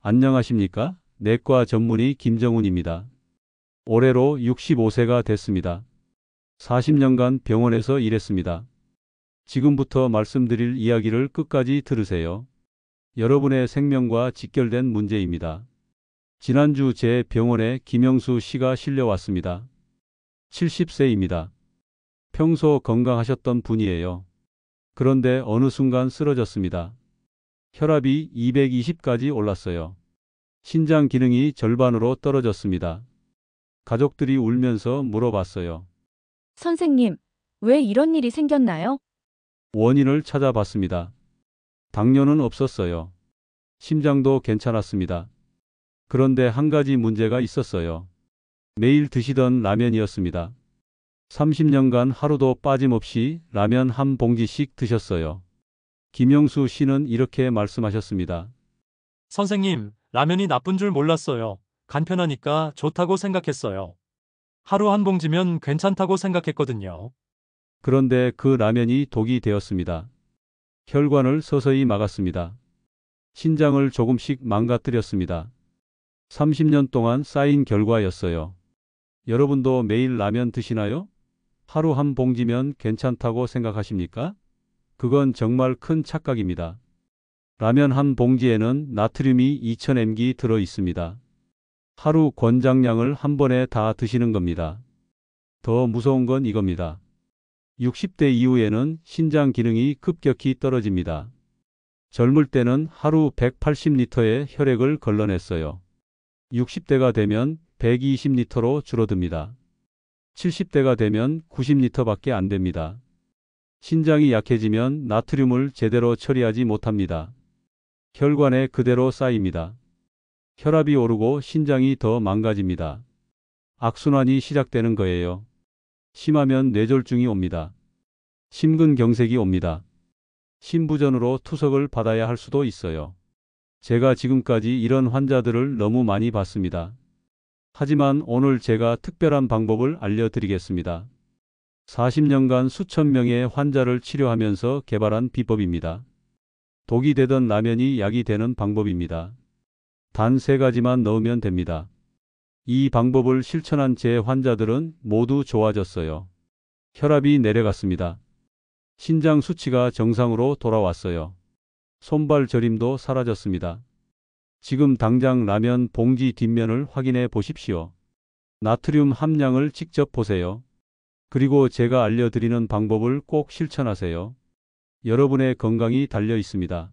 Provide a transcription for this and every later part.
안녕하십니까? 내과 전문의 김정훈입니다. 올해로 65세가 됐습니다. 40년간 병원에서 일했습니다. 지금부터 말씀드릴 이야기를 끝까지 들으세요. 여러분의 생명과 직결된 문제입니다. 지난주 제 병원에 김영수 씨가 실려왔습니다. 70세입니다. 평소 건강하셨던 분이에요. 그런데 어느 순간 쓰러졌습니다. 혈압이 220까지 올랐어요. 신장 기능이 절반으로 떨어졌습니다. 가족들이 울면서 물어봤어요. 선생님, 왜 이런 일이 생겼나요? 원인을 찾아봤습니다. 당뇨는 없었어요. 심장도 괜찮았습니다. 그런데 한 가지 문제가 있었어요. 매일 드시던 라면이었습니다. 30년간 하루도 빠짐없이 라면 한 봉지씩 드셨어요. 김영수 씨는 이렇게 말씀하셨습니다. 선생님, 라면이 나쁜 줄 몰랐어요. 간편하니까 좋다고 생각했어요. 하루 한 봉지면 괜찮다고 생각했거든요. 그런데 그 라면이 독이 되었습니다. 혈관을 서서히 막았습니다. 신장을 조금씩 망가뜨렸습니다. 30년 동안 쌓인 결과였어요. 여러분도 매일 라면 드시나요? 하루 한 봉지면 괜찮다고 생각하십니까? 그건 정말 큰 착각입니다. 라면 한 봉지에는 나트륨이 2000mg 들어 있습니다. 하루 권장량을 한 번에 다 드시는 겁니다. 더 무서운 건 이겁니다. 60대 이후에는 신장 기능이 급격히 떨어집니다. 젊을 때는 하루 180리터의 혈액을 걸러냈어요. 60대가 되면 120리터로 줄어듭니다. 70대가 되면 90리터밖에 안 됩니다. 신장이 약해지면 나트륨을 제대로 처리하지 못합니다. 혈관에 그대로 쌓입니다. 혈압이 오르고 신장이 더 망가집니다. 악순환이 시작되는 거예요. 심하면 뇌졸중이 옵니다. 심근경색이 옵니다. 심부전으로 투석을 받아야 할 수도 있어요. 제가 지금까지 이런 환자들을 너무 많이 봤습니다. 하지만 오늘 제가 특별한 방법을 알려드리겠습니다. 40년간 수천 명의 환자를 치료하면서 개발한 비법입니다. 독이 되던 라면이 약이 되는 방법입니다. 단 3가지만 넣으면 됩니다. 이 방법을 실천한 제 환자들은 모두 좋아졌어요. 혈압이 내려갔습니다. 신장 수치가 정상으로 돌아왔어요. 손발 저림도 사라졌습니다. 지금 당장 라면 봉지 뒷면을 확인해 보십시오. 나트륨 함량을 직접 보세요. 그리고 제가 알려드리는 방법을 꼭 실천하세요. 여러분의 건강이 달려 있습니다.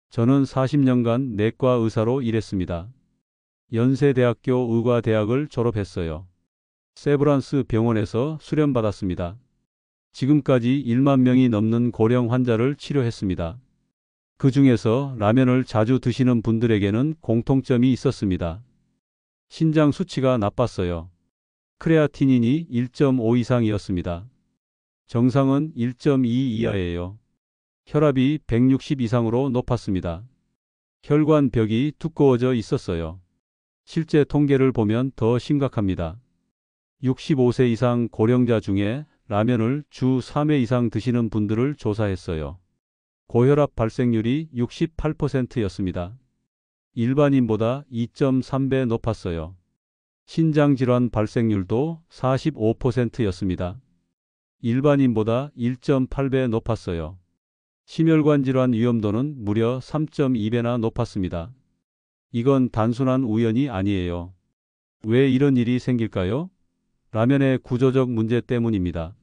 저는 40년간 내과 의사로 일했습니다. 연세대학교 의과대학을 졸업했어요. 세브란스 병원에서 수련받았습니다. 지금까지 1만 명이 넘는 고령 환자를 치료했습니다. 그 중에서 라면을 자주 드시는 분들에게는 공통점이 있었습니다. 신장 수치가 나빴어요. 크레아티닌이 1.5 이상이었습니다. 정상은 1.2 이하예요. 혈압이 160 이상으로 높았습니다. 혈관 벽이 두꺼워져 있었어요. 실제 통계를 보면 더 심각합니다. 65세 이상 고령자 중에 라면을 주 3회 이상 드시는 분들을 조사했어요. 고혈압 발생률이 68%였습니다. 일반인보다 2.3배 높았어요. 신장질환 발생률도 45%였습니다. 일반인보다 1.8배 높았어요. 심혈관 질환 위험도는 무려 3.2배나 높았습니다. 이건 단순한 우연이 아니에요. 왜 이런 일이 생길까요? 라면의 구조적 문제 때문입니다.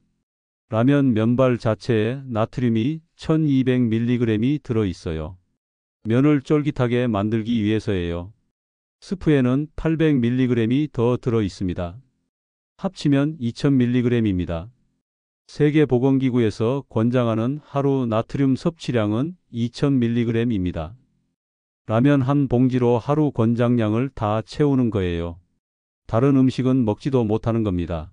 라면 면발 자체에 나트륨이 1200mg이 들어있어요. 면을 쫄깃하게 만들기 위해서예요. 스프에는 800mg이 더 들어있습니다. 합치면 2000mg입니다. 세계보건기구에서 권장하는 하루 나트륨 섭취량은 2000mg입니다. 라면 한 봉지로 하루 권장량을 다 채우는 거예요. 다른 음식은 먹지도 못하는 겁니다.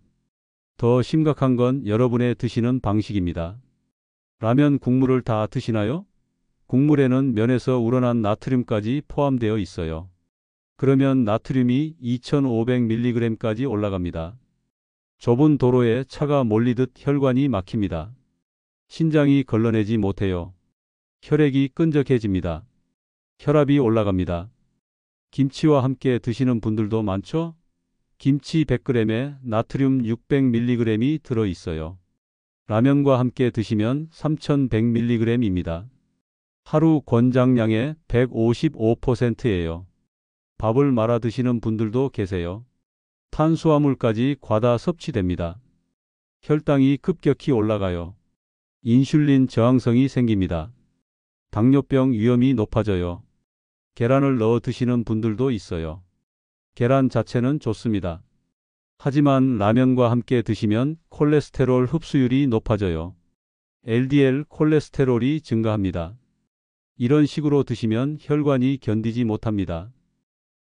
더 심각한 건 여러분의 드시는 방식입니다. 라면 국물을 다 드시나요? 국물에는 면에서 우러난 나트륨까지 포함되어 있어요. 그러면 나트륨이 2500mg까지 올라갑니다. 좁은 도로에 차가 몰리듯 혈관이 막힙니다. 신장이 걸러내지 못해요. 혈액이 끈적해집니다. 혈압이 올라갑니다. 김치와 함께 드시는 분들도 많죠? 김치 100g에 나트륨 600mg이 들어 있어요. 라면과 함께 드시면 3100mg입니다. 하루 권장량의 155%예요. 밥을 말아 드시는 분들도 계세요. 탄수화물까지 과다 섭취됩니다. 혈당이 급격히 올라가요. 인슐린 저항성이 생깁니다. 당뇨병 위험이 높아져요. 계란을 넣어 드시는 분들도 있어요. 계란 자체는 좋습니다. 하지만 라면과 함께 드시면 콜레스테롤 흡수율이 높아져요. LDL 콜레스테롤이 증가합니다. 이런 식으로 드시면 혈관이 견디지 못합니다.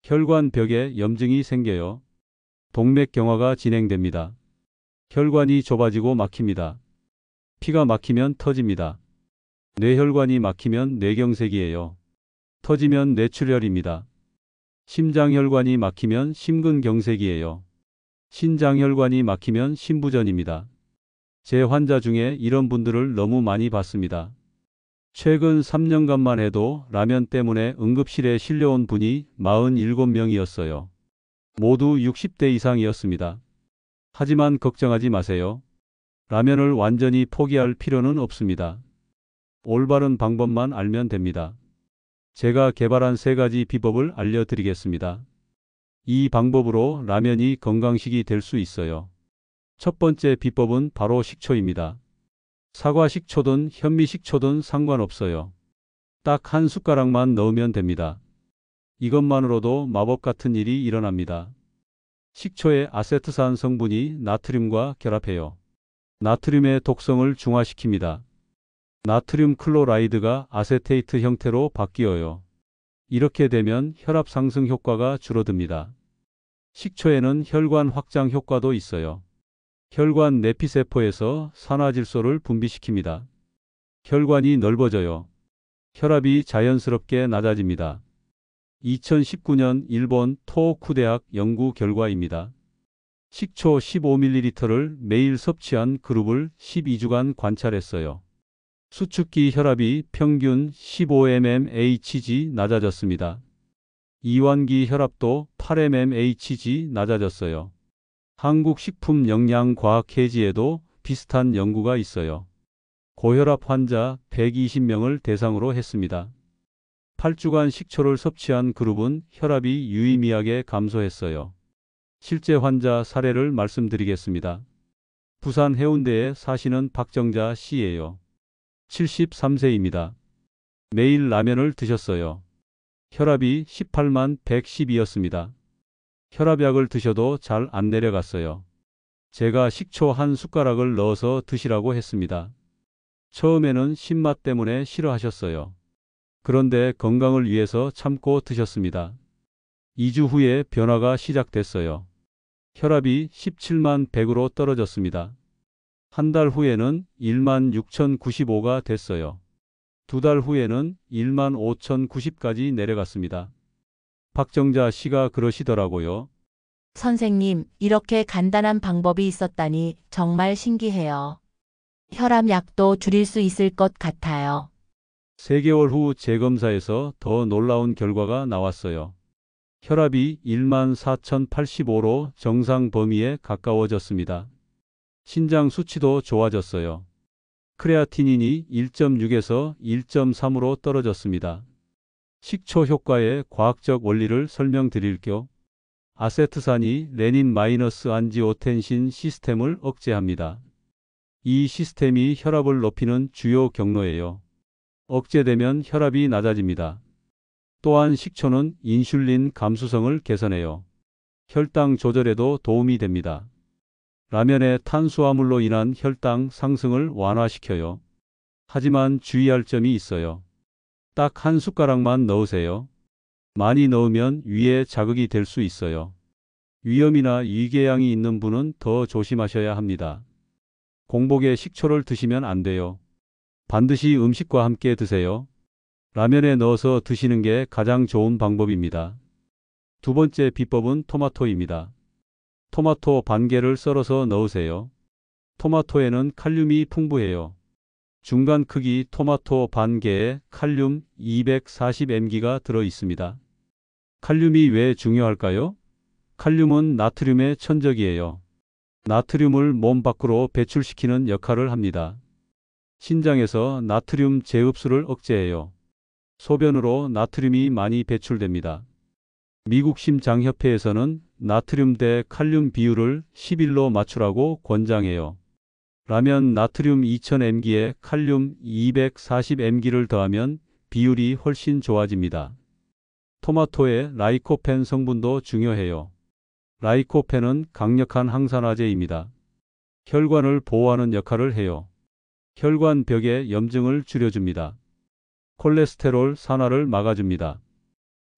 혈관벽에 염증이 생겨요. 동맥경화가 진행됩니다. 혈관이 좁아지고 막힙니다. 피가 막히면 터집니다. 뇌혈관이 막히면 뇌경색이에요. 터지면 뇌출혈입니다. 심장혈관이 막히면 심근경색이에요. 신장혈관이 막히면 심부전입니다. 제 환자 중에 이런 분들을 너무 많이 봤습니다. 최근 3년간만 해도 라면 때문에 응급실에 실려온 분이 47명이었어요. 모두 60대 이상이었습니다. 하지만 걱정하지 마세요. 라면을 완전히 포기할 필요는 없습니다. 올바른 방법만 알면 됩니다. 제가 개발한 3가지 비법을 알려드리겠습니다. 이 방법으로 라면이 건강식이 될 수 있어요. 첫 번째 비법은 바로 식초입니다. 사과 식초든 현미 식초든 상관없어요. 딱 한 숟가락만 넣으면 됩니다. 이것만으로도 마법 같은 일이 일어납니다. 식초의 아세트산 성분이 나트륨과 결합해요. 나트륨의 독성을 중화시킵니다. 나트륨 클로라이드가 아세테이트 형태로 바뀌어요. 이렇게 되면 혈압 상승 효과가 줄어듭니다. 식초에는 혈관 확장 효과도 있어요. 혈관 내피세포에서 산화질소를 분비시킵니다. 혈관이 넓어져요. 혈압이 자연스럽게 낮아집니다. 2019년 일본 토호쿠 대학 연구 결과입니다. 식초 15ml를 매일 섭취한 그룹을 12주간 관찰했어요. 수축기 혈압이 평균 15mmHg 낮아졌습니다. 이완기 혈압도 8mmHg 낮아졌어요. 한국식품영양과학회지에도 비슷한 연구가 있어요. 고혈압 환자 120명을 대상으로 했습니다. 8주간 식초를 섭취한 그룹은 혈압이 유의미하게 감소했어요. 실제 환자 사례를 말씀드리겠습니다. 부산 해운대에 사시는 박정자 씨예요. 73세입니다. 매일 라면을 드셨어요. 혈압이 18만 112였습니다. 혈압약을 드셔도 잘 안 내려갔어요. 제가 식초 한 숟가락을 넣어서 드시라고 했습니다. 처음에는 신맛 때문에 싫어하셨어요. 그런데 건강을 위해서 참고 드셨습니다. 2주 후에 변화가 시작됐어요. 혈압이 17만 100으로 떨어졌습니다. 한 달 후에는 1만 6,095가 됐어요. 2달 후에는 1만 5,090까지 내려갔습니다. 박정자 씨가 그러시더라고요. 선생님, 이렇게 간단한 방법이 있었다니 정말 신기해요. 혈압약도 줄일 수 있을 것 같아요. 3개월 후 재검사에서 더 놀라운 결과가 나왔어요. 혈압이 1만 4,085로 정상 범위에 가까워졌습니다. 신장 수치도 좋아졌어요. 크레아티닌이 1.6에서 1.3으로 떨어졌습니다. 식초 효과의 과학적 원리를 설명드릴게요. 아세트산이 레닌-안지오텐신 시스템을 억제합니다. 이 시스템이 혈압을 높이는 주요 경로예요. 억제되면 혈압이 낮아집니다. 또한 식초는 인슐린 감수성을 개선해요. 혈당 조절에도 도움이 됩니다. 라면의 탄수화물로 인한 혈당 상승을 완화시켜요. 하지만 주의할 점이 있어요. 딱 한 숟가락만 넣으세요. 많이 넣으면 위에 자극이 될 수 있어요. 위염이나 위궤양이 있는 분은 더 조심하셔야 합니다. 공복에 식초를 드시면 안 돼요. 반드시 음식과 함께 드세요. 라면에 넣어서 드시는 게 가장 좋은 방법입니다. 두 번째 비법은 토마토입니다. 토마토 반 개를 썰어서 넣으세요. 토마토에는 칼륨이 풍부해요. 중간 크기 토마토 반 개에 칼륨 240mg가 들어 있습니다. 칼륨이 왜 중요할까요? 칼륨은 나트륨의 천적이에요. 나트륨을 몸 밖으로 배출시키는 역할을 합니다. 신장에서 나트륨 재흡수를 억제해요. 소변으로 나트륨이 많이 배출됩니다. 미국 심장협회에서는 나트륨 대 칼륨 비율을 11로 맞추라고 권장해요. 라면 나트륨 2000mg에 칼륨 240mg를 더하면 비율이 훨씬 좋아집니다. 토마토의 라이코펜 성분도 중요해요. 라이코펜은 강력한 항산화제입니다. 혈관을 보호하는 역할을 해요. 혈관벽의 염증을 줄여줍니다. 콜레스테롤 산화를 막아줍니다.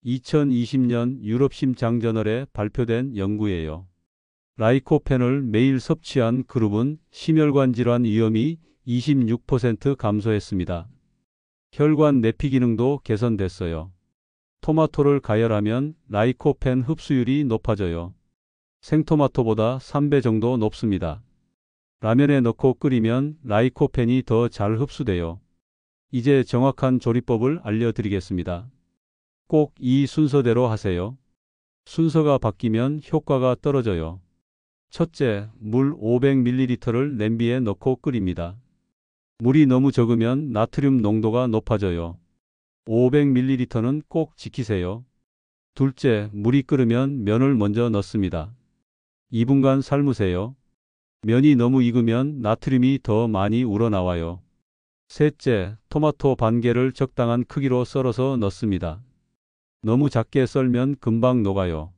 2020년 유럽 심장저널에 발표된 연구예요. 라이코펜을 매일 섭취한 그룹은 심혈관 질환 위험이 26% 감소했습니다. 혈관 내피 기능도 개선됐어요. 토마토를 가열하면 라이코펜 흡수율이 높아져요. 생토마토보다 3배 정도 높습니다. 라면에 넣고 끓이면 라이코펜이 더 잘 흡수돼요. 이제 정확한 조리법을 알려드리겠습니다. 꼭 이 순서대로 하세요. 순서가 바뀌면 효과가 떨어져요. 첫째, 물 500ml를 냄비에 넣고 끓입니다. 물이 너무 적으면 나트륨 농도가 높아져요. 500ml는 꼭 지키세요. 둘째, 물이 끓으면 면을 먼저 넣습니다. 2분간 삶으세요. 면이 너무 익으면 나트륨이 더 많이 우러나와요. 셋째, 토마토 반 개를 적당한 크기로 썰어서 넣습니다. 너무 작게 썰면 금방 녹아요.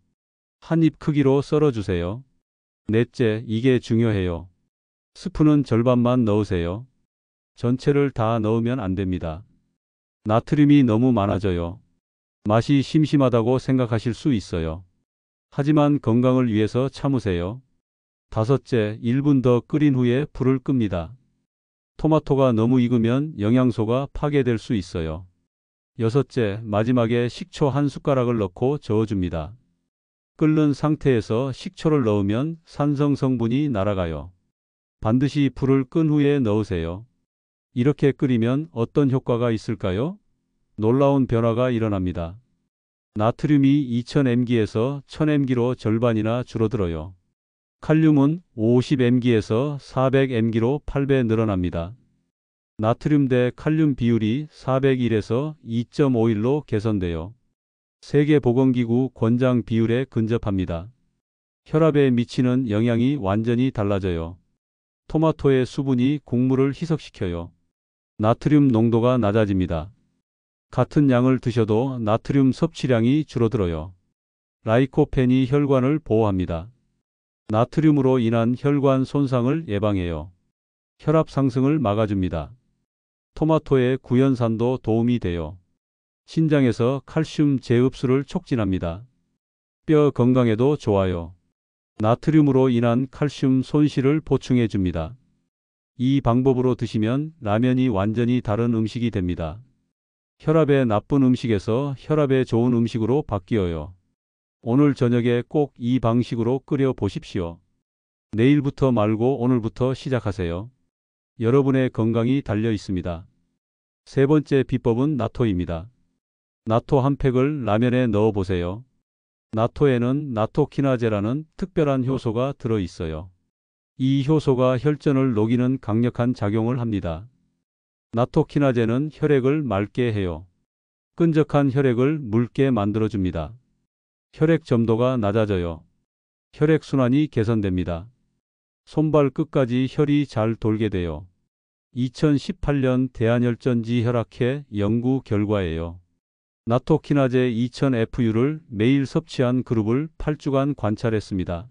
한 입 크기로 썰어주세요. 넷째, 이게 중요해요. 스프는 절반만 넣으세요. 전체를 다 넣으면 안 됩니다. 나트륨이 너무 많아져요. 맛이 심심하다고 생각하실 수 있어요. 하지만 건강을 위해서 참으세요. 다섯째, 1분 더 끓인 후에 불을 끕니다. 토마토가 너무 익으면 영양소가 파괴될 수 있어요. 여섯째, 마지막에 식초 한 숟가락을 넣고 저어줍니다. 끓는 상태에서 식초를 넣으면 산성 성분이 날아가요. 반드시 불을 끈 후에 넣으세요. 이렇게 끓이면 어떤 효과가 있을까요? 놀라운 변화가 일어납니다. 나트륨이 2000mg에서 1000mg로 절반이나 줄어들어요. 칼륨은 50mg에서 400mg로 8배 늘어납니다. 나트륨 대 칼륨 비율이 401에서 2.51로 개선돼요. 세계보건기구 권장 비율에 근접합니다. 혈압에 미치는 영향이 완전히 달라져요. 토마토의 수분이 곡물을 희석시켜요. 나트륨 농도가 낮아집니다. 같은 양을 드셔도 나트륨 섭취량이 줄어들어요. 라이코펜이 혈관을 보호합니다. 나트륨으로 인한 혈관 손상을 예방해요. 혈압 상승을 막아줍니다. 토마토의 구연산도 도움이 돼요. 신장에서 칼슘 재흡수를 촉진합니다. 뼈 건강에도 좋아요. 나트륨으로 인한 칼슘 손실을 보충해 줍니다. 이 방법으로 드시면 라면이 완전히 다른 음식이 됩니다. 혈압에 나쁜 음식에서 혈압에 좋은 음식으로 바뀌어요. 오늘 저녁에 꼭 이 방식으로 끓여 보십시오. 내일부터 말고 오늘부터 시작하세요. 여러분의 건강이 달려 있습니다. 세 번째 비법은 나토입니다. 나토 한 팩을 라면에 넣어 보세요. 나토에는 나토키나제라는 특별한 효소가 들어 있어요. 이 효소가 혈전을 녹이는 강력한 작용을 합니다. 나토키나제는 혈액을 맑게 해요. 끈적한 혈액을 묽게 만들어줍니다. 혈액 점도가 낮아져요. 혈액 순환이 개선됩니다. 손발 끝까지 혈이 잘 돌게 돼요. 2018년 대한혈전지 혈학회 연구 결과예요. 나토키나제 2000FU를 매일 섭취한 그룹을 8주간 관찰했습니다.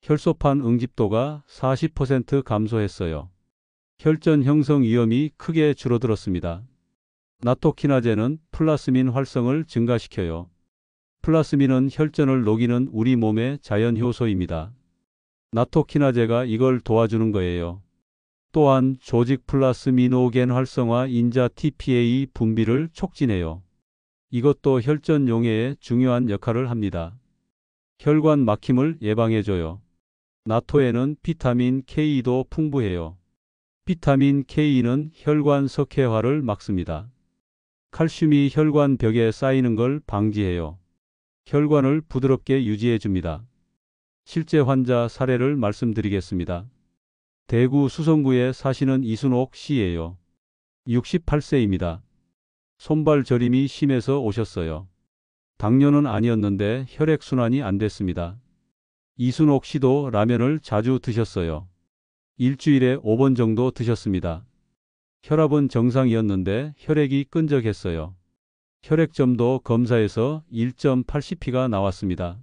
혈소판 응집도가 40% 감소했어요. 혈전 형성 위험이 크게 줄어들었습니다. 나토키나제는 플라스민 활성을 증가시켜요. 플라스민은 혈전을 녹이는 우리 몸의 자연 효소입니다. 나토키나제가 이걸 도와주는 거예요. 또한 조직 플라스미노겐 활성화 인자 TPA 분비를 촉진해요. 이것도 혈전 용해에 중요한 역할을 합니다. 혈관 막힘을 예방해줘요. 나토에는 비타민 K도 풍부해요. 비타민 K는 혈관 석회화를 막습니다. 칼슘이 혈관 벽에 쌓이는 걸 방지해요. 혈관을 부드럽게 유지해 줍니다. 실제 환자 사례를 말씀드리겠습니다. 대구 수성구에 사시는 이순옥 씨예요. 68세입니다. 손발 저림이 심해서 오셨어요. 당뇨는 아니었는데 혈액순환이 안 됐습니다. 이순옥 씨도 라면을 자주 드셨어요. 일주일에 5번 정도 드셨습니다. 혈압은 정상이었는데 혈액이 끈적했어요. 혈액점도 검사에서 1.80p가 나왔습니다.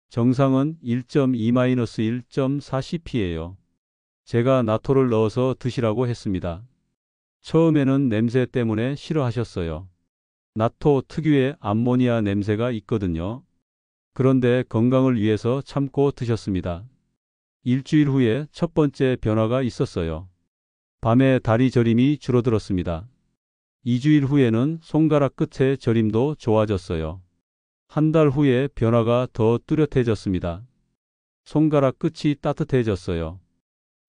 정상은 1.2-1.4cp예요. 제가 나토를 넣어서 드시라고 했습니다. 처음에는 냄새 때문에 싫어하셨어요. 나토 특유의 암모니아 냄새가 있거든요. 그런데 건강을 위해서 참고 드셨습니다. 일주일 후에 첫 번째 변화가 있었어요. 밤에 다리 저림이 줄어들었습니다. 2주일 후에는 손가락 끝의 저림도 좋아졌어요. 한 달 후에 변화가 더 뚜렷해졌습니다. 손가락 끝이 따뜻해졌어요.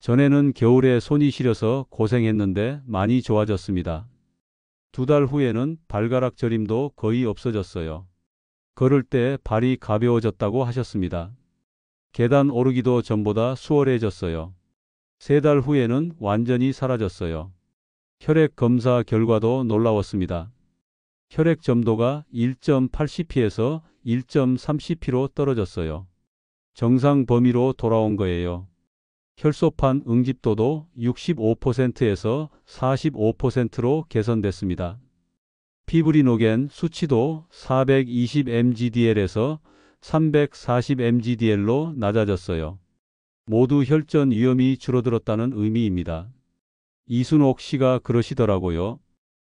전에는 겨울에 손이 시려서 고생했는데 많이 좋아졌습니다. 2달 후에는 발가락 저림도 거의 없어졌어요. 걸을 때 발이 가벼워졌다고 하셨습니다. 계단 오르기도 전보다 수월해졌어요. 3달 후에는 완전히 사라졌어요. 혈액 검사 결과도 놀라웠습니다. 혈액 점도가 1.80p에서 1.30p로 떨어졌어요. 정상 범위로 돌아온 거예요. 혈소판 응집도도 65%에서 45%로 개선됐습니다. 피브리노겐 수치도 420mgdl에서 340mgdl로 낮아졌어요. 모두 혈전 위험이 줄어들었다는 의미입니다. 이순옥 씨가 그러시더라고요.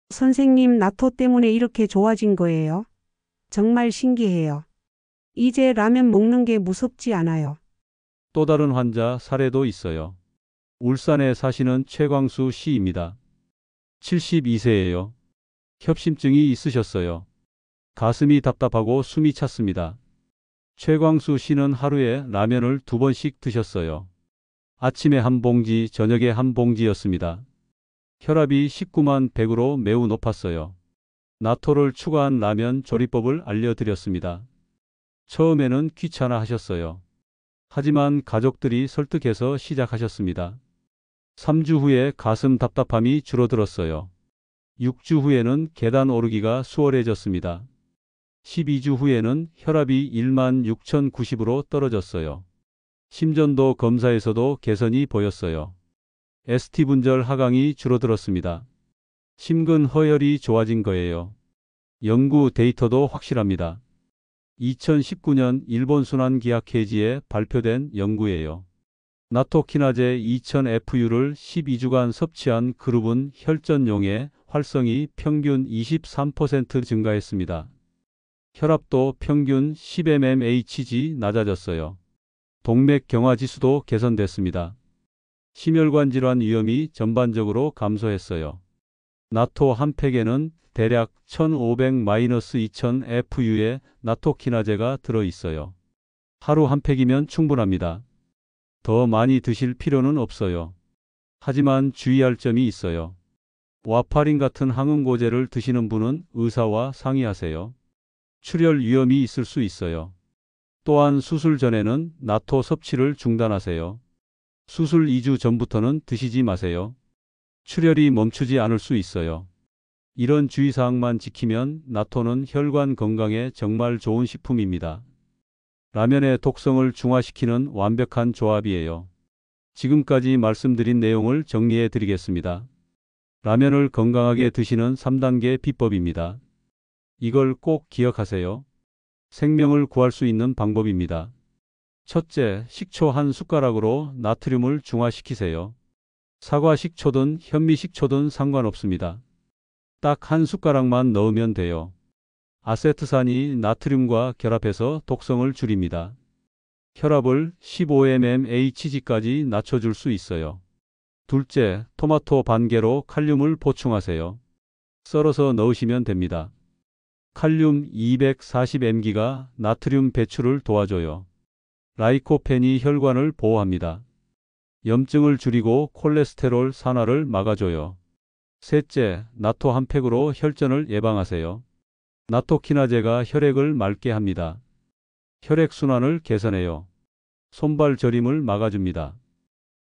선생님, 나토 때문에 이렇게 좋아진 거예요? 정말 신기해요. 이제 라면 먹는 게 무섭지 않아요. 또 다른 환자 사례도 있어요. 울산에 사시는 최광수 씨입니다. 72세예요. 협심증이 있으셨어요. 가슴이 답답하고 숨이 찼습니다. 최광수 씨는 하루에 라면을 2번씩 드셨어요. 아침에 한 봉지, 저녁에 한 봉지였습니다. 혈압이 19만 100으로 매우 높았어요. 나토를 추가한 라면 조리법을 알려드렸습니다. 처음에는 귀찮아 하셨어요. 하지만 가족들이 설득해서 시작하셨습니다. 3주 후에 가슴 답답함이 줄어들었어요. 6주 후에는 계단 오르기가 수월해졌습니다. 12주 후에는 혈압이 16,090으로 떨어졌어요. 심전도 검사에서도 개선이 보였어요. ST 분절 하강이 줄어들었습니다. 심근 허혈이 좋아진 거예요. 연구 데이터도 확실합니다. 2019년 일본 순환기학회지에 발표된 연구예요. 나토키나제 2000FU를 12주간 섭취한 그룹은 혈전용의 활성이 평균 23% 증가했습니다. 혈압도 평균 10mmHg 낮아졌어요. 동맥경화 지수도 개선됐습니다. 심혈관 질환 위험이 전반적으로 감소했어요. 나토 한 팩에는 대략 1500-2000FU의 나토키나제가 들어있어요. 하루 한 팩이면 충분합니다. 더 많이 드실 필요는 없어요. 하지만 주의할 점이 있어요. 와파린 같은 항응고제를 드시는 분은 의사와 상의하세요. 출혈 위험이 있을 수 있어요. 또한 수술 전에는 나토 섭취를 중단하세요. 수술 2주 전부터는 드시지 마세요. 출혈이 멈추지 않을 수 있어요. 이런 주의사항만 지키면 나토는 혈관 건강에 정말 좋은 식품입니다. 라면의 독성을 중화시키는 완벽한 조합이에요. 지금까지 말씀드린 내용을 정리해 드리겠습니다. 라면을 건강하게 드시는 3단계 비법입니다. 이걸 꼭 기억하세요. 생명을 구할 수 있는 방법입니다. 첫째, 식초 한 숟가락으로 나트륨을 중화시키세요. 사과 식초든 현미 식초든 상관없습니다. 딱 한 숟가락만 넣으면 돼요. 아세트산이 나트륨과 결합해서 독성을 줄입니다. 혈압을 15mmHg까지 낮춰줄 수 있어요. 둘째, 토마토 반 개로 칼륨을 보충하세요. 썰어서 넣으시면 됩니다. 칼륨 240mg가 나트륨 배출을 도와줘요. 라이코펜이 혈관을 보호합니다. 염증을 줄이고 콜레스테롤 산화를 막아줘요. 셋째, 나토 한 팩으로 혈전을 예방하세요. 나토키나제가 혈액을 맑게 합니다. 혈액순환을 개선해요. 손발 저림을 막아줍니다.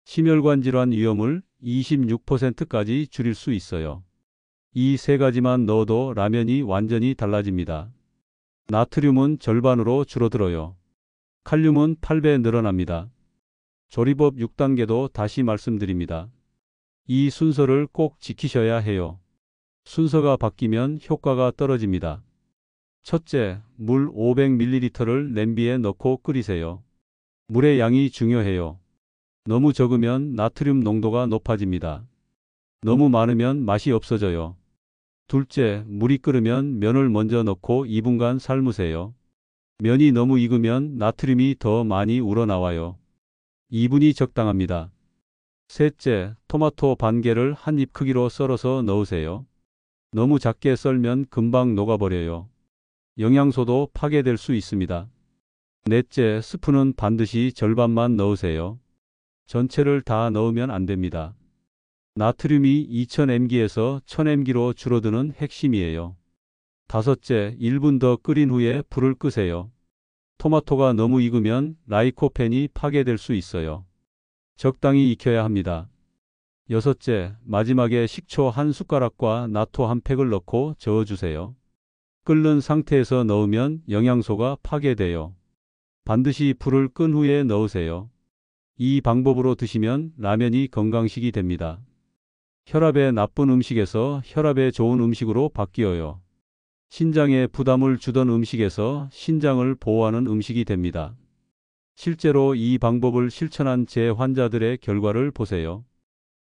심혈관 질환 위험을 26%까지 줄일 수 있어요. 이 세 가지만 넣어도 라면이 완전히 달라집니다. 나트륨은 절반으로 줄어들어요. 칼륨은 8배 늘어납니다. 조리법 6단계도 다시 말씀드립니다. 이 순서를 꼭 지키셔야 해요. 순서가 바뀌면 효과가 떨어집니다. 첫째, 물 500ml를 냄비에 넣고 끓이세요. 물의 양이 중요해요. 너무 적으면 나트륨 농도가 높아집니다. 너무 많으면 맛이 없어져요. 둘째, 물이 끓으면 면을 먼저 넣고 2분간 삶으세요. 면이 너무 익으면 나트륨이 더 많이 우러나와요. 2분이 적당합니다. 셋째, 토마토 반 개를 한 입 크기로 썰어서 넣으세요. 너무 작게 썰면 금방 녹아버려요. 영양소도 파괴될 수 있습니다. 넷째, 스프는 반드시 절반만 넣으세요. 전체를 다 넣으면 안 됩니다. 나트륨이 2000mg에서 1000mg로 줄어드는 핵심이에요. 다섯째, 1분 더 끓인 후에 불을 끄세요. 토마토가 너무 익으면 라이코펜이 파괴될 수 있어요. 적당히 익혀야 합니다. 여섯째, 마지막에 식초 한 숟가락과 나토 한 팩을 넣고 저어주세요. 끓는 상태에서 넣으면 영양소가 파괴돼요. 반드시 불을 끈 후에 넣으세요. 이 방법으로 드시면 라면이 건강식이 됩니다. 혈압에 나쁜 음식에서 혈압에 좋은 음식으로 바뀌어요. 신장에 부담을 주던 음식에서 신장을 보호하는 음식이 됩니다. 실제로 이 방법을 실천한 제 환자들의 결과를 보세요.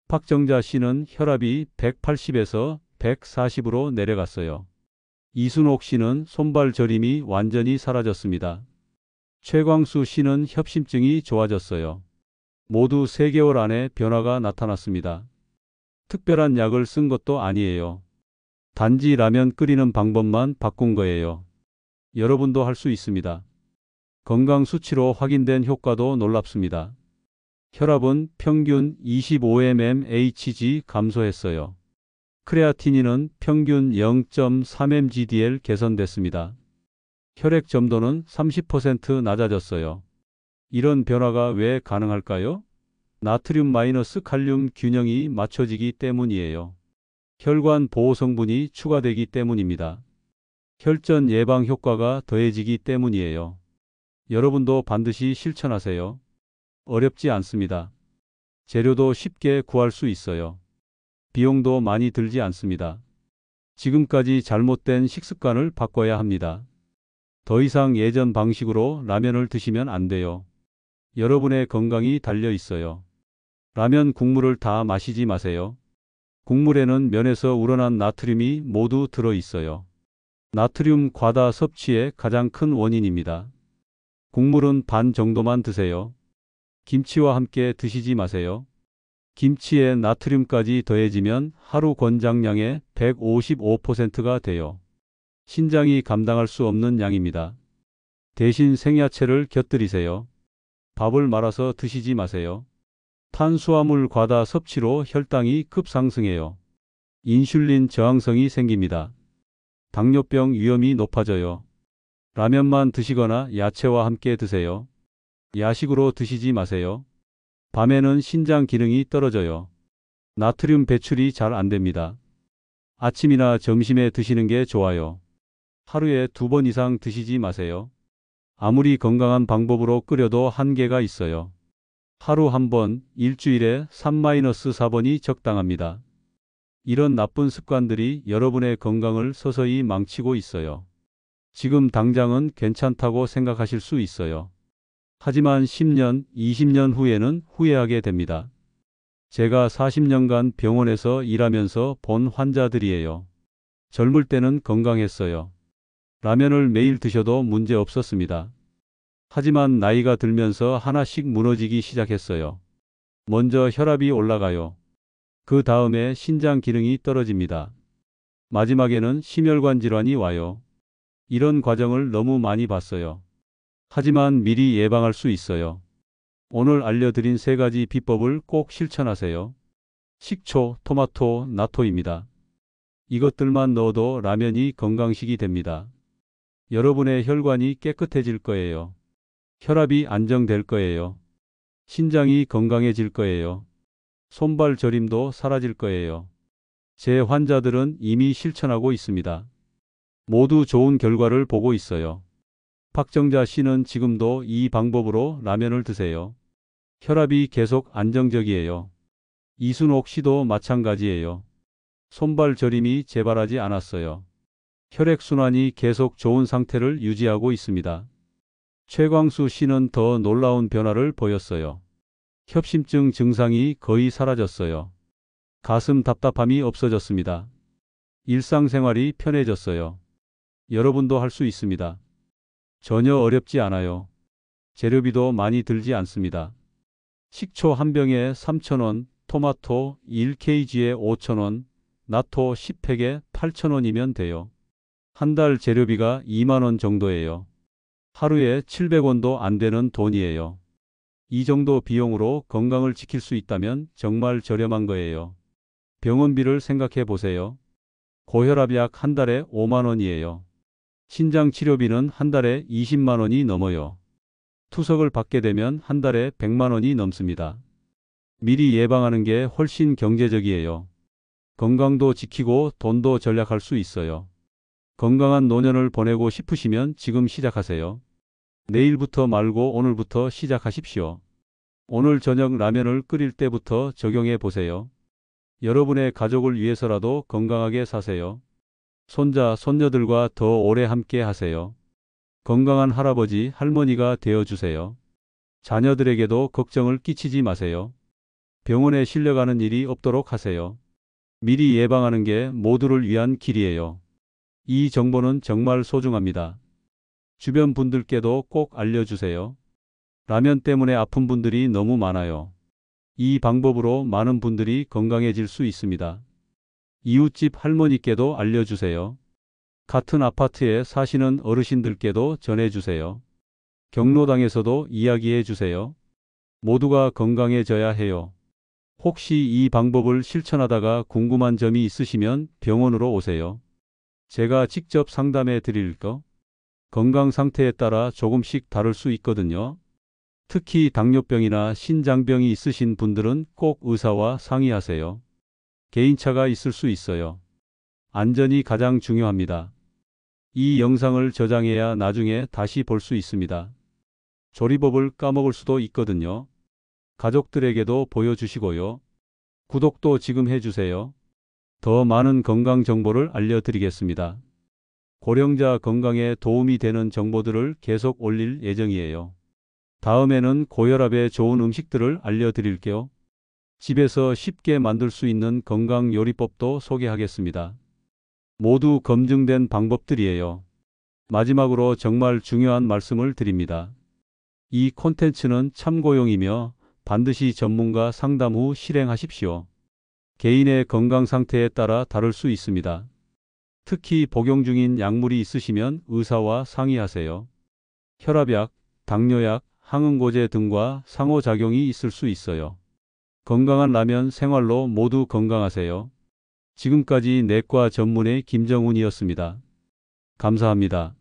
박정자 씨는 혈압이 180에서 140으로 내려갔어요. 이순옥 씨는 손발 저림이 완전히 사라졌습니다. 최광수 씨는 협심증이 좋아졌어요. 모두 3개월 안에 변화가 나타났습니다. 특별한 약을 쓴 것도 아니에요. 단지 라면 끓이는 방법만 바꾼 거예요. 여러분도 할 수 있습니다. 건강 수치로 확인된 효과도 놀랍습니다. 혈압은 평균 25mmHg 감소했어요. 크레아티닌은 평균 0.3mgdl 개선됐습니다. 혈액 점도는 30% 낮아졌어요. 이런 변화가 왜 가능할까요? 나트륨 마이너스 칼륨 균형이 맞춰지기 때문이에요. 혈관 보호 성분이 추가되기 때문입니다. 혈전 예방 효과가 더해지기 때문이에요. 여러분도 반드시 실천하세요. 어렵지 않습니다. 재료도 쉽게 구할 수 있어요. 비용도 많이 들지 않습니다. 지금까지 잘못된 식습관을 바꿔야 합니다. 더 이상 예전 방식으로 라면을 드시면 안 돼요. 여러분의 건강이 달려 있어요. 라면 국물을 다 마시지 마세요. 국물에는 면에서 우러난 나트륨이 모두 들어 있어요. 나트륨 과다 섭취의 가장 큰 원인입니다. 국물은 반 정도만 드세요. 김치와 함께 드시지 마세요. 김치에 나트륨까지 더해지면 하루 권장량의 155%가 돼요. 신장이 감당할 수 없는 양입니다. 대신 생야채를 곁들이세요. 밥을 말아서 드시지 마세요. 탄수화물 과다 섭취로 혈당이 급상승해요. 인슐린 저항성이 생깁니다. 당뇨병 위험이 높아져요. 라면만 드시거나 야채와 함께 드세요. 야식으로 드시지 마세요. 밤에는 신장 기능이 떨어져요. 나트륨 배출이 잘 안 됩니다. 아침이나 점심에 드시는 게 좋아요. 하루에 2번 이상 드시지 마세요. 아무리 건강한 방법으로 끓여도 한계가 있어요. 하루 1번, 일주일에 3-4번이 적당합니다. 이런 나쁜 습관들이 여러분의 건강을 서서히 망치고 있어요. 지금 당장은 괜찮다고 생각하실 수 있어요. 하지만 10년, 20년 후에는 후회하게 됩니다. 제가 40년간 병원에서 일하면서 본 환자들이에요. 젊을 때는 건강했어요. 라면을 매일 드셔도 문제 없었습니다. 하지만 나이가 들면서 하나씩 무너지기 시작했어요. 먼저 혈압이 올라가요. 그 다음에 신장 기능이 떨어집니다. 마지막에는 심혈관 질환이 와요. 이런 과정을 너무 많이 봤어요. 하지만 미리 예방할 수 있어요. 오늘 알려드린 3가지 비법을 꼭 실천하세요. 식초, 토마토, 나토입니다. 이것들만 넣어도 라면이 건강식이 됩니다. 여러분의 혈관이 깨끗해질 거예요. 혈압이 안정될 거예요. 신장이 건강해질 거예요. 손발 저림도 사라질 거예요. 제 환자들은 이미 실천하고 있습니다. 모두 좋은 결과를 보고 있어요. 박정자 씨는 지금도 이 방법으로 라면을 드세요. 혈압이 계속 안정적이에요. 이순옥 씨도 마찬가지예요. 손발 저림이 재발하지 않았어요. 혈액순환이 계속 좋은 상태를 유지하고 있습니다. 최광수 씨는 더 놀라운 변화를 보였어요. 협심증 증상이 거의 사라졌어요. 가슴 답답함이 없어졌습니다. 일상생활이 편해졌어요. 여러분도 할 수 있습니다. 전혀 어렵지 않아요. 재료비도 많이 들지 않습니다. 식초 한 병에 3,000원, 토마토 1kg에 5,000원, 나토 10팩에 8,000원이면 돼요. 한 달 재료비가 2만 원 정도예요. 하루에 700원도 안 되는 돈이에요. 이 정도 비용으로 건강을 지킬 수 있다면 정말 저렴한 거예요. 병원비를 생각해 보세요. 고혈압약 한 달에 5만 원이에요. 신장 치료비는 한 달에 20만 원이 넘어요. 투석을 받게 되면 한 달에 100만 원이 넘습니다. 미리 예방하는 게 훨씬 경제적이에요. 건강도 지키고 돈도 절약할 수 있어요. 건강한 노년을 보내고 싶으시면 지금 시작하세요. 내일부터 말고 오늘부터 시작하십시오. 오늘 저녁 라면을 끓일 때부터 적용해 보세요. 여러분의 가족을 위해서라도 건강하게 사세요. 손자, 손녀들과 더 오래 함께 하세요. 건강한 할아버지, 할머니가 되어주세요. 자녀들에게도 걱정을 끼치지 마세요. 병원에 실려가는 일이 없도록 하세요. 미리 예방하는 게 모두를 위한 길이에요. 이 정보는 정말 소중합니다. 주변 분들께도 꼭 알려주세요. 라면 때문에 아픈 분들이 너무 많아요. 이 방법으로 많은 분들이 건강해질 수 있습니다. 이웃집 할머니께도 알려주세요. 같은 아파트에 사시는 어르신들께도 전해주세요. 경로당에서도 이야기해 주세요. 모두가 건강해져야 해요. 혹시 이 방법을 실천하다가 궁금한 점이 있으시면 병원으로 오세요. 제가 직접 상담해 드릴 거. 건강 상태에 따라 조금씩 다를 수 있거든요. 특히 당뇨병이나 신장병이 있으신 분들은 꼭 의사와 상의하세요. 개인차가 있을 수 있어요. 안전이 가장 중요합니다. 이 영상을 저장해야 나중에 다시 볼 수 있습니다. 조리법을 까먹을 수도 있거든요. 가족들에게도 보여주시고요. 구독도 지금 해주세요. 더 많은 건강 정보를 알려드리겠습니다. 고령자 건강에 도움이 되는 정보들을 계속 올릴 예정이에요. 다음에는 고혈압에 좋은 음식들을 알려드릴게요. 집에서 쉽게 만들 수 있는 건강 요리법도 소개하겠습니다. 모두 검증된 방법들이에요. 마지막으로 정말 중요한 말씀을 드립니다. 이 콘텐츠는 참고용이며 반드시 전문가 상담 후 실행하십시오. 개인의 건강 상태에 따라 다를 수 있습니다. 특히 복용 중인 약물이 있으시면 의사와 상의하세요. 혈압약, 당뇨약, 항응고제 등과 상호작용이 있을 수 있어요. 건강한 라면 생활로 모두 건강하세요. 지금까지 내과 전문의 김정훈이었습니다. 감사합니다.